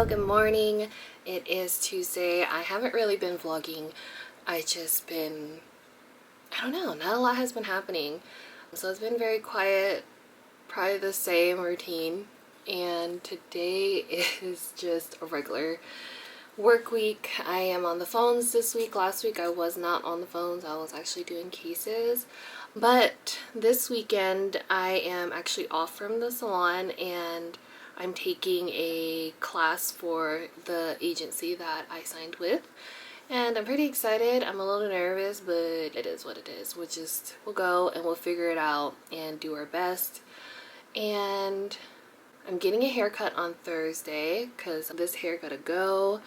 Hello, good morning. It is Tuesday. I haven't really been vlogging. I don't know, not a lot has been happening. So it's been very quiet, probably the same routine. And today is just a regular work week. I am on the phones this week. Last week I was not on the phones. I was actually doing cases. But this weekend I am actually off from the salon and I'm taking a class for the agency that I signed with. And I'm pretty excited. I'm a little nervous, but it is what it is. We'll go and we'll figure it out and do our best. And I'm getting a haircut on Thursday because this hair gotta go.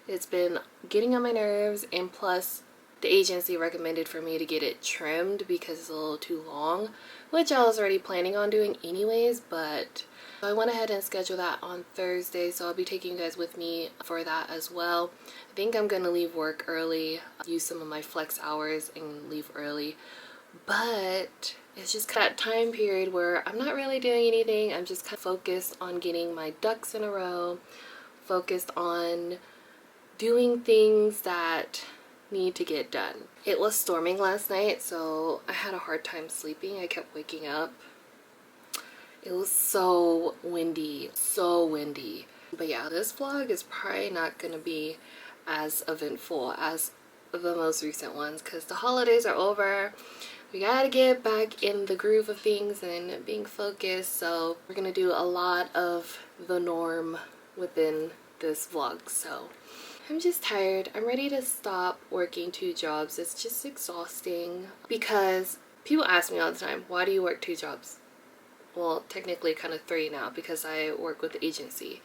It's been getting on my nerves, and plus the agency recommended for me to get it trimmed because it's a little too long, which I was already planning on doing anyways, but I went ahead and scheduled that on Thursday, so I'll be taking you guys with me for that as well. I think I'm gonna leave work early, use some of my flex hours and leave early, but it's just that time period where I'm not really doing anything. I'm just kind of focused on getting my ducks in a row, focused on doing things that need to get done. It was storming last night, so I had a hard time sleeping. I kept waking up. It was so windy, so windy. But yeah, this vlog is probably not gonna be as eventful as the most recent ones because the holidays are over. We gotta get back in the groove of things and being focused, so we're gonna do a lot of the norm within this vlog. So I'm just tired. I'm ready to stop working 2 jobs. It's just exhausting because people ask me all the time, why do you work 2 jobs? Well, technically kind of 3 now because I work with the agency.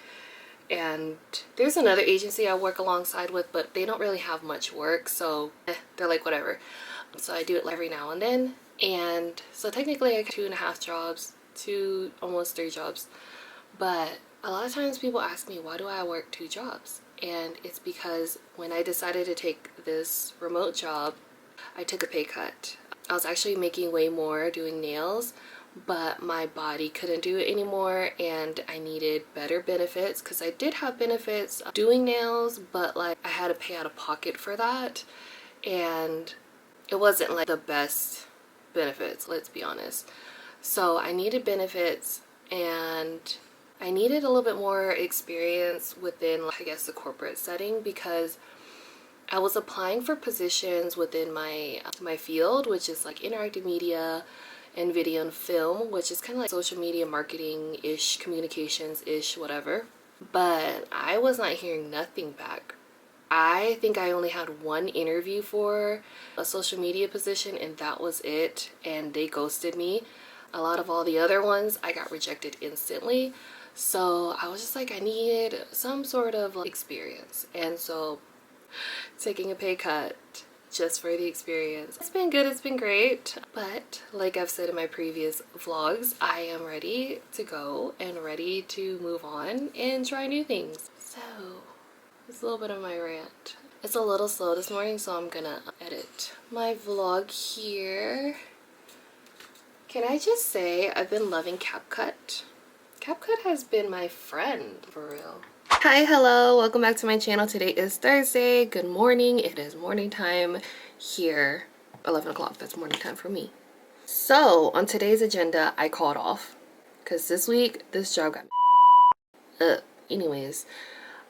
And there's another agency I work alongside with, but they don't really have much work, so they're like whatever. So I do it every now and then. And so technically I have 2.5 jobs, 2, almost 3 jobs. But a lot of times people ask me, why do I work 2 jobs? And it's because when I decided to take this remote job, I took a pay cut. I was actually making way more doing nails, but my body couldn't do it anymore and I needed better benefits because I did have benefits doing nails, but like I had to pay out of pocket for that and it wasn't like the best benefits, let's be honest. So I needed benefits and I needed a little bit more experience within, I guess, the corporate setting because I was applying for positions within my field, which is like interactive media and video and film, which is kind of like social media marketing-ish, communications-ish, whatever. But I was not hearing nothing back. I think I only had 1 interview for a social media position and that was it, and they ghosted me. A lot of all the other ones, I got rejected instantly. So I was just like, I needed some sort of experience. And so taking a pay cut just for the experience. It's been good, it's been great, but like I've said in my previous vlogs, I am ready to go and ready to move on and try new things. So it's a little bit of my rant. It's a little slow this morning, so I'm gonna edit my vlog here. Can I just say I've been loving CapCut. CapCut has been my friend for real. Hi, hello, welcome back to my channel. Today is Thursday. Good morning. It is morning time here. 11 o'clock, that's morning time for me. So on today's agenda, I called off because this week this job got anyways,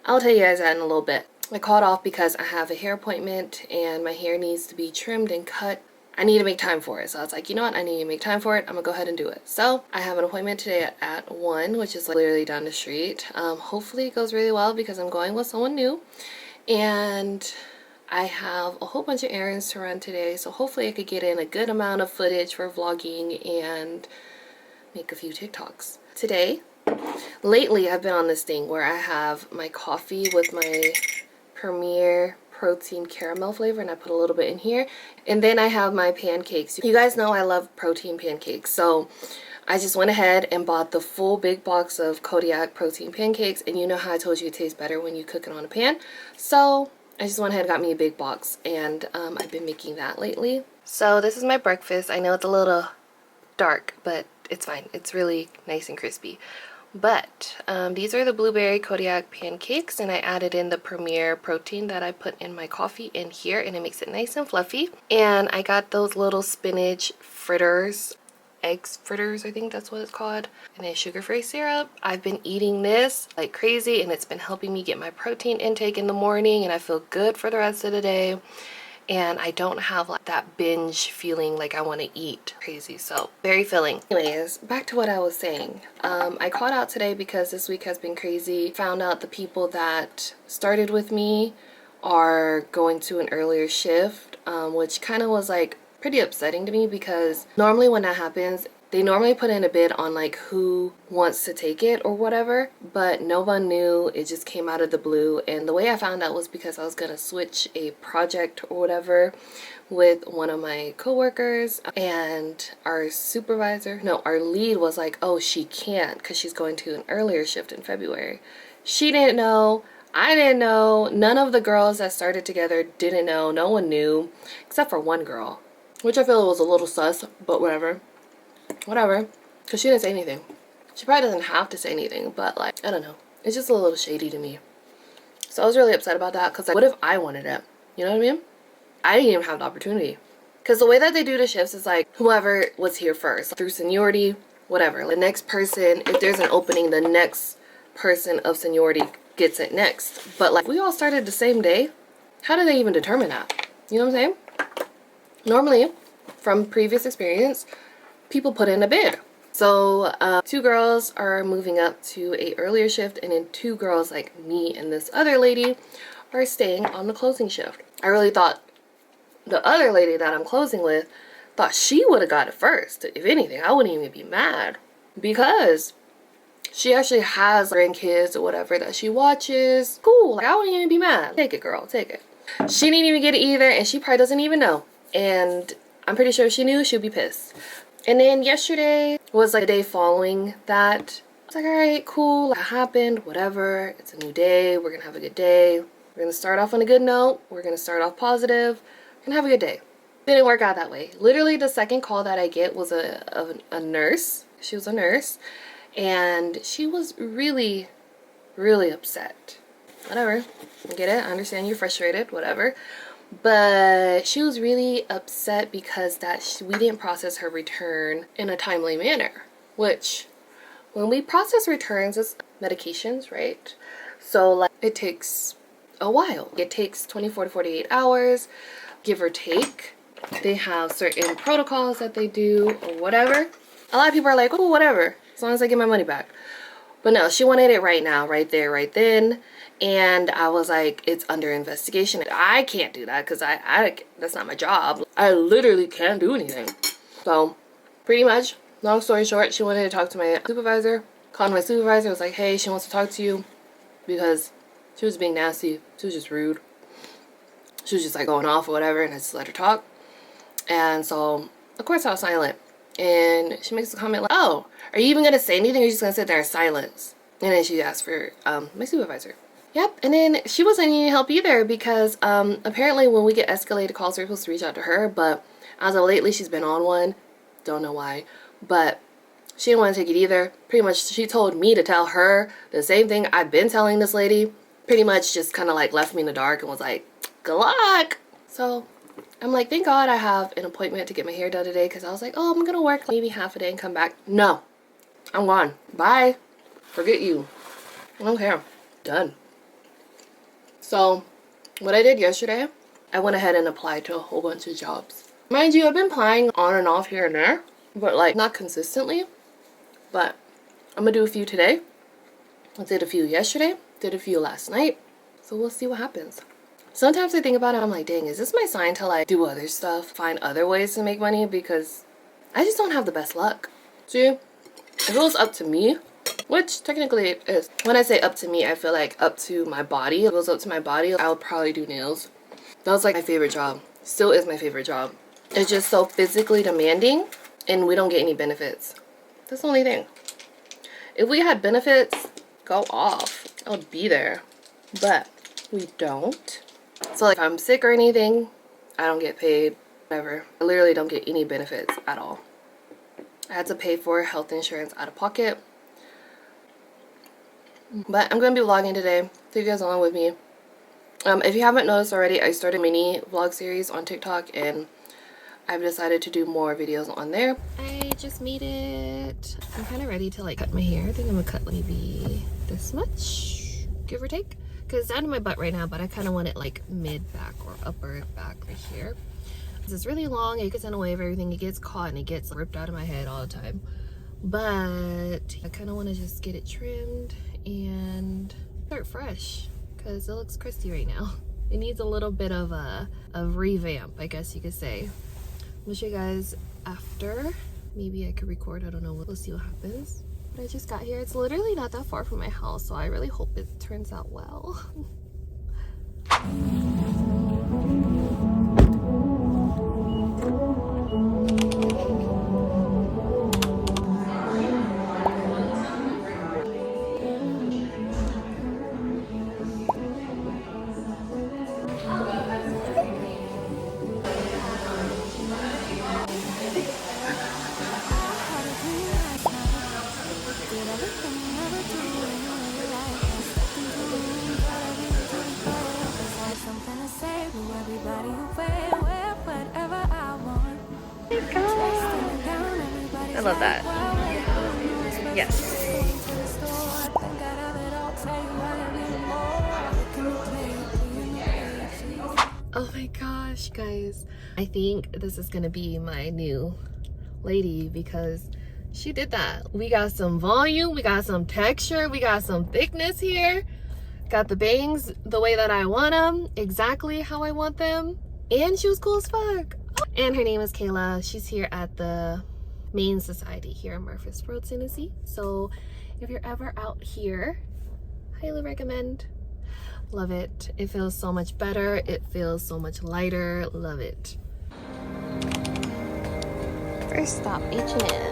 I'll tell you guys that in a little bit. I called off because I have a hair appointment and my hair needs to be trimmed and cut. I need to make time for it. So I was like, you know what? I need to make time for it. I'm gonna go ahead and do it. So I have an appointment today at 1, which is like literally down the street. Hopefully it goes really well because I'm going with someone new. And I have a whole bunch of errands to run today. So hopefully I could get in a good amount of footage for vlogging and make a few TikToks. Today, lately I've been on this thing where I have my coffee with my Premier protein caramel flavor and I put a little bit in here, and then I have my pancakes. You guys know I love protein pancakes, so I just went ahead and bought the full big box of Kodiak protein pancakes, and you know how I told you it tastes better when you cook it on a pan, so I just went ahead and got me a big box, and I've been making that lately. So this is my breakfast. I know it's a little dark, but it's fine. It's really nice and crispy. But these are the blueberry Kodiak pancakes, and I added in the Premier protein that I put in my coffee in here, and it makes it nice and fluffy. And I got those little spinach fritters, eggs fritters, I think that's what it's called, and a sugar-free syrup. I've been eating this like crazy, and it's been helping me get my protein intake in the morning, and I feel good for the rest of the day. And I don't have like that binge feeling like I want to eat crazy, so very filling. Anyways, back to what I was saying. I called out today because this week has been crazy. Found out the people that started with me are going to an earlier shift, which kind of was like pretty upsetting to me, because normally when that happens, they normally put in a bid on like who wants to take it or whatever, but no one knew. It just came out of the blue, and the way I found out was because I was gonna switch a project or whatever with one of my coworkers, and our supervisor, no, our lead was like, oh, she can't because she's going to an earlier shift in February. She didn't know. I didn't know. None of the girls that started together didn't know. No one knew except for one girl, which I feel was a little sus, but whatever. Whatever, because she didn't say anything. She probably doesn't have to say anything, but like, I don't know. It's just a little shady to me. So I was really upset about that, because like, what if I wanted it? You know what I mean? I didn't even have the opportunity. Because the way that they do the shifts is like, whoever was here first, through seniority, whatever. The next person, if there's an opening, the next person of seniority gets it next. But like, we all started the same day. How do they even determine that? You know what I'm saying? Normally, from previous experience, people put in a bid. So 2 girls are moving up to a earlier shift, and then 2 girls like me and this other lady are staying on the closing shift. I really thought the other lady that I'm closing with thought she would have got it first. If anything, I wouldn't even be mad, because she actually has grandkids or whatever that she watches. Cool, like, I wouldn't even be mad. Take it, girl, take it. She didn't even get it either, and she probably doesn't even know. And I'm pretty sure if she knew, she'd be pissed. And then yesterday was like the day following that. I was like, all right, cool, that happened, whatever. It's a new day. We're gonna have a good day. We're gonna start off on a good note. We're gonna start off positive. We're gonna have a good day. Didn't work out that way. Literally, the second call that I get was a nurse. She was a nurse, and she was really, really upset. Whatever, I get it. I understand you're frustrated, whatever. But she was really upset because we didn't process her return in a timely manner, which when we process returns, it's medications, right? So like, it takes a while. It takes 24 to 48 hours, give or take. They have certain protocols that they do or whatever. A lot of people are like, oh, whatever, as long as I get my money back. But no, she wanted it right now, right there, right then. And I was like, it's under investigation. I can't do that because I that's not my job. I literally can't do anything. So pretty much, long story short, she wanted to talk to my supervisor. Called my supervisor, was like, hey, she wants to talk to you, because she was being nasty. She was just rude. She was just like going off or whatever, and I just let her talk. And so, of course, I was silent. And she makes a comment like, oh, are you even going to say anything, or are you just going to sit there in silence? And then she asked for my supervisor. Yep, and then she wasn't needing help either, because apparently when we get escalated calls, we're supposed to reach out to her, but as of lately, she's been on one. Don't know why, but she didn't want to take it either. Pretty much, she told me to tell her the same thing I've been telling this lady. Pretty much just kind of like left me in the dark and was like, good luck. So I'm like, thank God I have an appointment to get my hair done today, because I was like, oh, I'm going to work maybe half a day and come back. No, I'm gone. Bye. Forget you. I don't care. Done. So what I did yesterday, I went ahead and applied to a whole bunch of jobs. Mind you, I've been applying on and off here and there, but like not consistently. But I'm gonna do a few today. I did a few yesterday, did a few last night. So we'll see what happens. Sometimes I think about it, I'm like, dang, is this my sign to like do other stuff, find other ways to make money? Because I just don't have the best luck. See, if it was up to me, which technically it is. When I say up to me, I feel like up to my body. If it was up to my body, I would probably do nails. That was like my favorite job. Still is my favorite job. It's just so physically demanding, and we don't get any benefits. That's the only thing. If we had benefits, go off. I would be there. But we don't. So like if I'm sick or anything, I don't get paid. Whatever. I literally don't get any benefits at all. I had to pay for health insurance out of pocket. But I'm gonna be vlogging today. Take you guys along with me. If you haven't noticed already, I started a mini vlog series on TikTok and I've decided to do more videos on there. I just made it. I'm kind of ready to like cut my hair. I think I'm gonna cut maybe this much, give or take. Because it's down to my butt right now, but I kind of want it like mid back or upper back right here. Because it's really long, it gets in the way of everything. It gets caught and it gets ripped out of my head all the time. But I kind of want to just get it trimmed and start fresh because it looks crusty right now. It needs a little bit of a revamp, I guess you could say. I'll show you guys after. Maybe I could record, I don't know, we'll see what happens. But I just got here. It's literally not that far from my house, so I really hope it turns out well. I love that. Yes. Oh my gosh, guys. I think this is gonna be my new lady because she did that. We got some volume, we got some texture, we got some thickness here. Got the bangs the way that I want them, exactly how I want them. And she was cool as fuck. And her name is Kayla. She's here at the Main Society here in Murfreesboro, Tennessee. So if you're ever out here, highly recommend. Love it. It feels so much better. It feels so much lighter. Love it. First stop, H&M.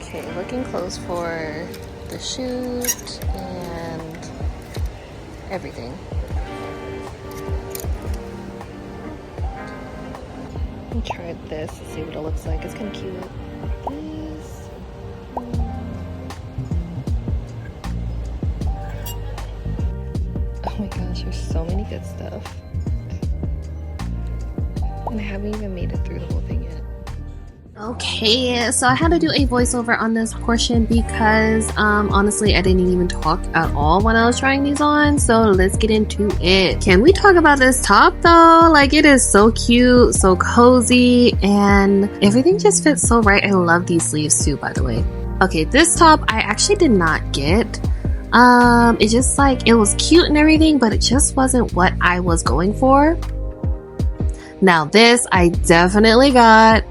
Okay, looking close for the shoot and everything. I'll try this to see what it looks like. It's kind of cute. This. Oh my gosh, there's so many good stuff. And I haven't even made it through the whole thing yet. Okay, so I had to do a voiceover on this portion because honestly I didn't even talk at all when I was trying these on, so let's get into it. Can we talk about this top though? Like, it is so cute, so cozy, and everything just fits so right. I love these sleeves too, by the way. Okay, this top I actually did not get. It just like, it was cute and everything, but it just wasn't what I was going for. Now this I definitely got.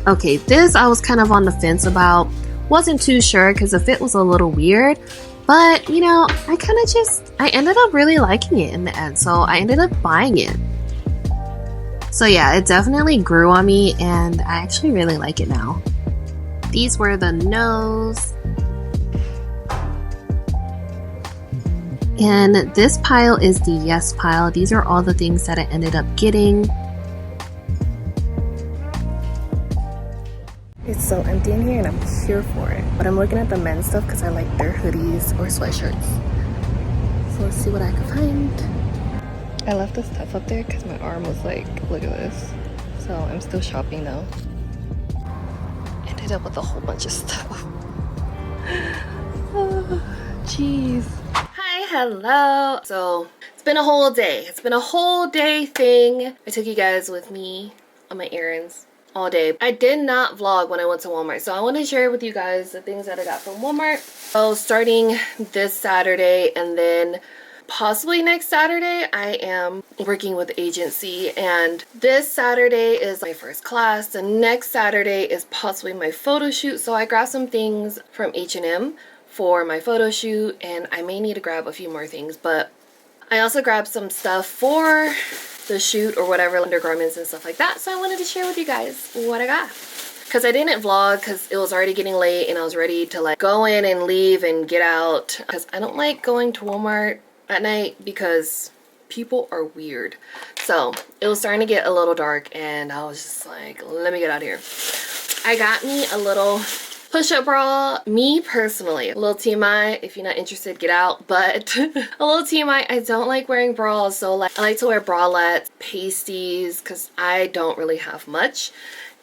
Okay, this I was kind of on the fence about. Wasn't too sure because the fit was a little weird. But, you know, I ended up really liking it in the end. So I ended up buying it. So yeah, it definitely grew on me and I actually really like it now. These were the no's. And this pile is the yes pile. These are all the things that I ended up getting. It's so empty in here and I'm here for it. But I'm looking at the men's stuff because I like their hoodies or sweatshirts. So let's see what I can find. I left the stuff up there because my arm was like, look at this. So I'm still shopping though. Ended up with a whole bunch of stuff. Oh, jeez. Hi, hello. So it's been a whole day. It's been a whole day thing. I took you guys with me on my errands all day. I did not vlog when I went to Walmart, so I want to share with you guys the things that I got from Walmart. So starting this Saturday and then possibly next Saturday, I am working with agency, and this Saturday is my first class. The next Saturday is possibly my photo shoot, so I grabbed some things from H&M for my photo shoot, and I may need to grab a few more things, but I also grabbed some stuff for the shoot or whatever, undergarments and stuff like that. So I wanted to share with you guys what I got. Because I didn't vlog because it was already getting late and I was ready to like go in and leave and get out. Because I don't like going to Walmart at night because People are weird. So it was starting to get a little dark and I was just like, let me get out of here. I got me a little push-up bra. Me personally, a little TMI, if you're not interested, get out, but a little TMI, I don't like wearing bras. So like I like to wear bralettes, pasties, because I don't really have much.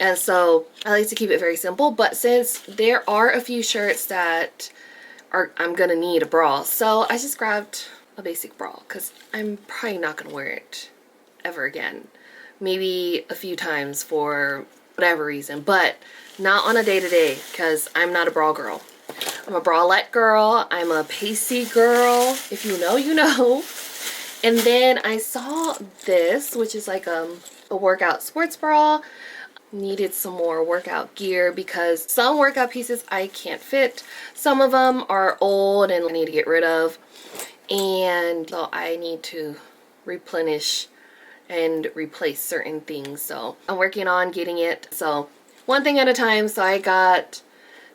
And so I like to keep it very simple. But since there are a few shirts that I'm gonna need a bra, so I just grabbed a basic bra because I'm probably not gonna wear it ever again. Maybe a few times for whatever reason, but not on a day-to-day because I'm not a bra girl. I'm a bralette girl. I'm a pasty girl. If you know, you know. And then I saw this, which is like a workout sports bra. Needed some more workout gear because some workout pieces I can't fit. Some of them are old and I need to get rid of. And so I need to replenish and replace certain things. So I'm working on getting it. So one thing at a time. So I got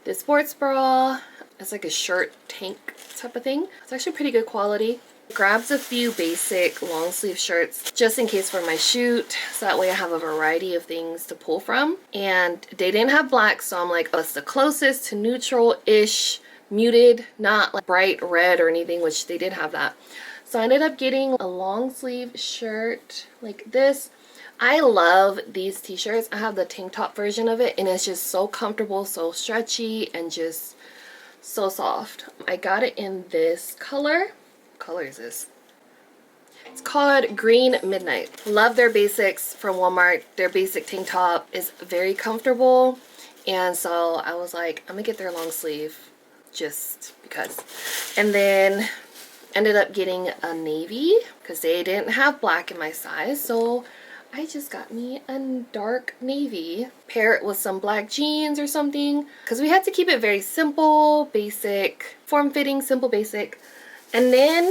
this sports bra. It's like a shirt tank type of thing. It's actually pretty good quality. Grabs a few basic long sleeve shirts just in case for my shoot, so that way I have a variety of things to pull from. And they didn't have black, so I'm like, oh, it's the closest to neutral-ish, muted, not like bright red or anything, which they did have that. So I ended up getting a long sleeve shirt like this. I love these t-shirts. I have the tank top version of it and it's just so comfortable, so stretchy, and just so soft. I got it in this color. What color is this? It's called Green Midnight. Love their basics from Walmart. Their basic tank top is very comfortable, and so I was like, I'm gonna get their long sleeve just because. And then ended up getting a navy because they didn't have black in my size, so I just got me a dark navy. Pair it with some black jeans or something because we had to keep it very simple, basic, form-fitting, simple, basic. And then,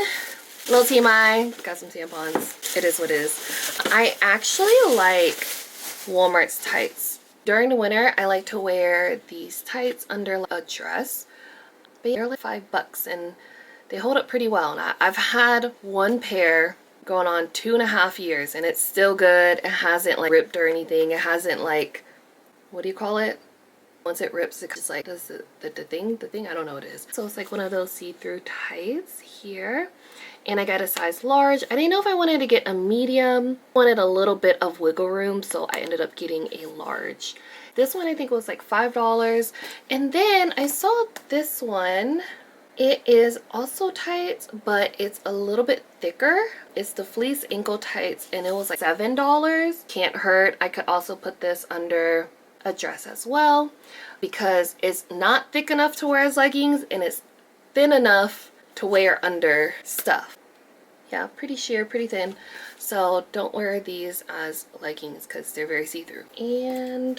little TMI, got some tampons. It is what it is. I actually like Walmart's tights. During the winter, I like to wear these tights under a dress. But they're like $5 and they hold up pretty well. Now, I've had one pair going on 2.5 years and it's still good. It hasn't like ripped or anything. It hasn't like, what do you call it? Once it rips, it's just like, does the thing? I don't know what it is. So it's like one of those see-through tights here. And I got a size large. I didn't know if I wanted to get a medium. I wanted a little bit of wiggle room, so I ended up getting a large. This one I think was like $5. And then I saw this one. It is also tights, but it's a little bit thicker. It's the fleece ankle tights and it was like $7. Can't hurt. I could also put this under a dress as well because it's not thick enough to wear as leggings and it's thin enough to wear under stuff. Yeah, pretty sheer, pretty thin. So don't wear these as leggings because they're very see-through. And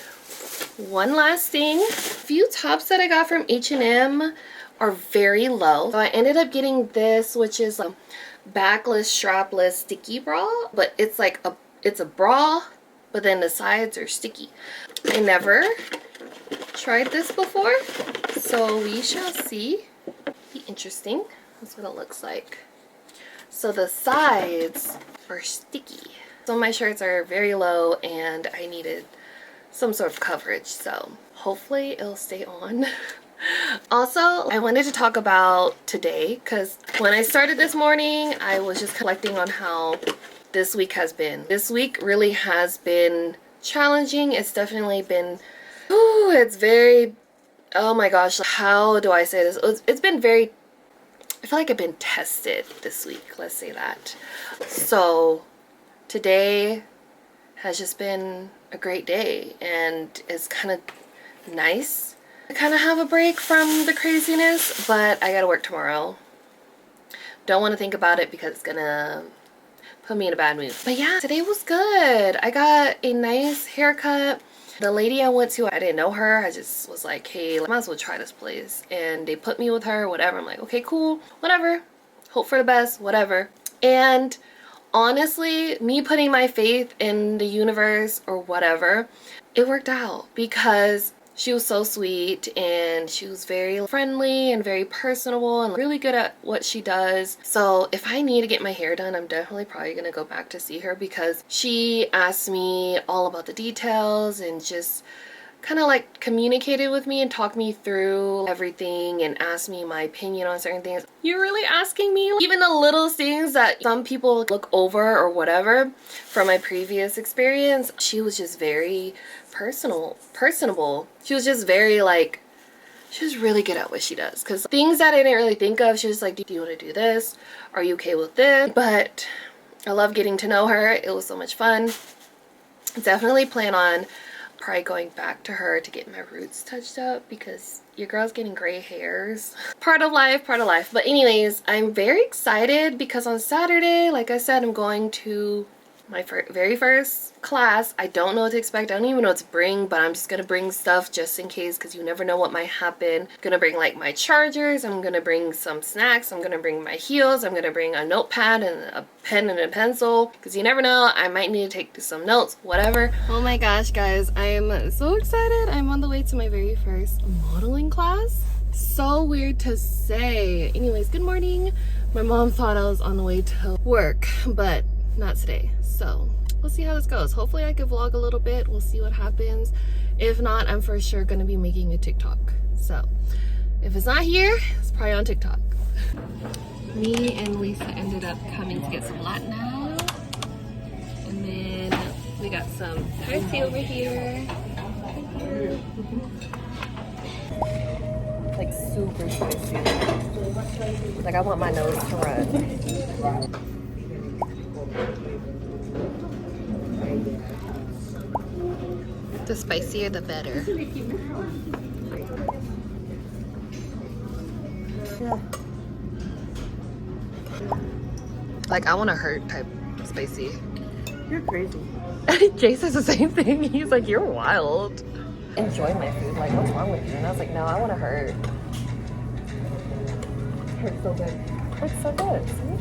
one last thing, a few tops that I got from H&M are very low. So I ended up getting this, which is a backless, strapless, sticky bra, but it's like it's a bra, but then the sides are sticky. I never tried this before, so we shall see. Be interesting. That's what it looks like. So the sides are sticky. So my shirts are very low and I needed some sort of coverage, so hopefully it'll stay on. Also, I wanted to talk about today because when I started this morning, I was just collecting on how this week has been. This week really has been challenging. It's definitely been, it's very, oh my gosh, how do I say this? It's been very, I feel like I've been tested this week, let's say that. So today has just been a great day and it's kind of nice. I kind of have a break from the craziness, but I gotta work tomorrow. Don't want to think about it because it's gonna put me in a bad mood. But yeah, today was good. I got a nice haircut. The lady I went to, I didn't know her. I just was like, hey, I might as well try this place. And they put me with her, whatever. I'm like, okay, cool, whatever. Hope for the best, whatever. And honestly, me putting my faith in the universe or whatever, it worked out because She was so sweet, and she was very friendly and very personable and really good at what she does. So if I need to get my hair done, I'm definitely probably gonna go back to see her, because she asked me all about the details and just kind of like communicated with me and talked me through everything and asked me my opinion on certain things. You're really asking me? Even the little things that some people look over or whatever from my previous experience, she was just very personable. She was just very like, she was really good at what she does, because things that I didn't really think of, she was like, do you want to do this? Are you okay with this? But I love getting to know her. It was so much fun. Definitely plan on probably going back to her to get my roots touched up, because your girl's getting gray hairs. Part of life, part of life. But anyways, I'm very excited because on Saturday, like I said, I'm going to my very first class. I don't know what to expect. I don't even know what to bring, but I'm just gonna bring stuff just in case, because you never know what might happen. I'm gonna bring like my chargers, I'm gonna bring some snacks, I'm gonna bring my heels, I'm gonna bring a notepad and a pen and a pencil, because you never know, I might need to take some notes, whatever. Oh my gosh, guys, I am so excited. I'm on the way to my very first modeling class. So weird to say. Anyways, good morning. My mom thought I was on the way to work, but not today. So we'll see how this goes. Hopefully I could vlog a little bit. We'll see what happens. If not, I'm for sure gonna be making a TikTok. So if it's not here, it's probably on TikTok. Me and Lisa ended up coming to get some Latina. And then we got some spicy over here. Like super spicy. Like I want my nose to run. The spicier the better. Like I want to hurt type spicy. You're crazy. Jay says the same thing. He's like, you're wild. Enjoy my food. Like, what's wrong with you? And I was like, no, I want to hurt. Hurts so good. Hurts so good. See?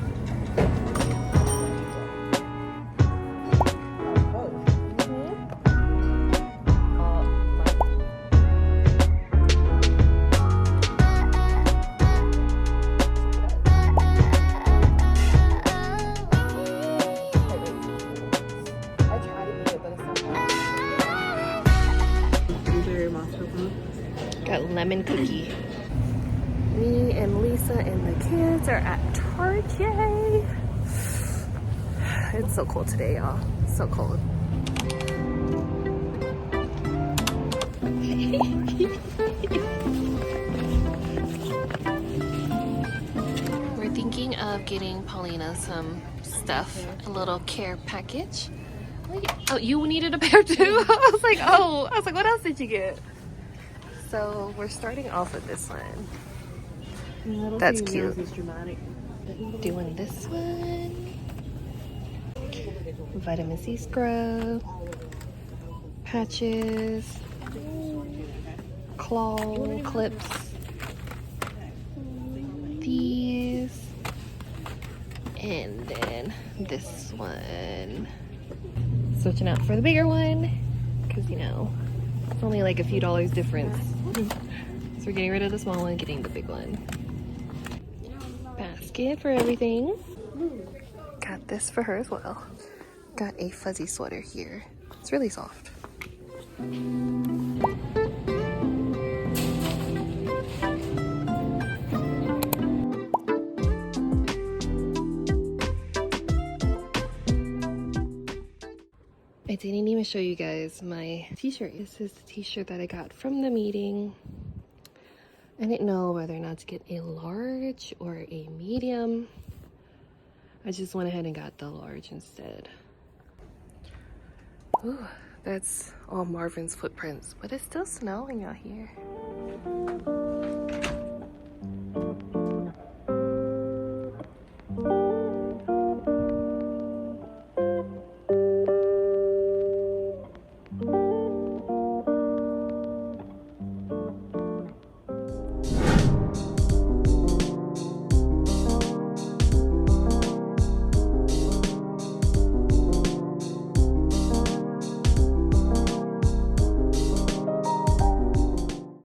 Got lemon cookie. Me and Lisa and the kids are at Target. It's so cold today, y'all. So cold. We're thinking of getting Paulina some stuff, a little care package. Oh, you needed a pair too? I was like, what else did you get? So we're starting off with this one. That's cute. Doing this one. Vitamin C scrub. Patches. Claw clips. These. And then this one. Switching out for the bigger one. Because, you know, it's only like a few dollars difference. So we're getting rid of the small one, getting the big one. Basket for everything. Got this for her as well. Got a fuzzy sweater here. It's really soft. I didn't even show you guys my t-shirt. This is the t-shirt that I got from the meeting. I didn't know whether or not to get a large or a medium. I just went ahead and got the large instead. Ooh, that's all Marvin's footprints, but it's still snowing out here.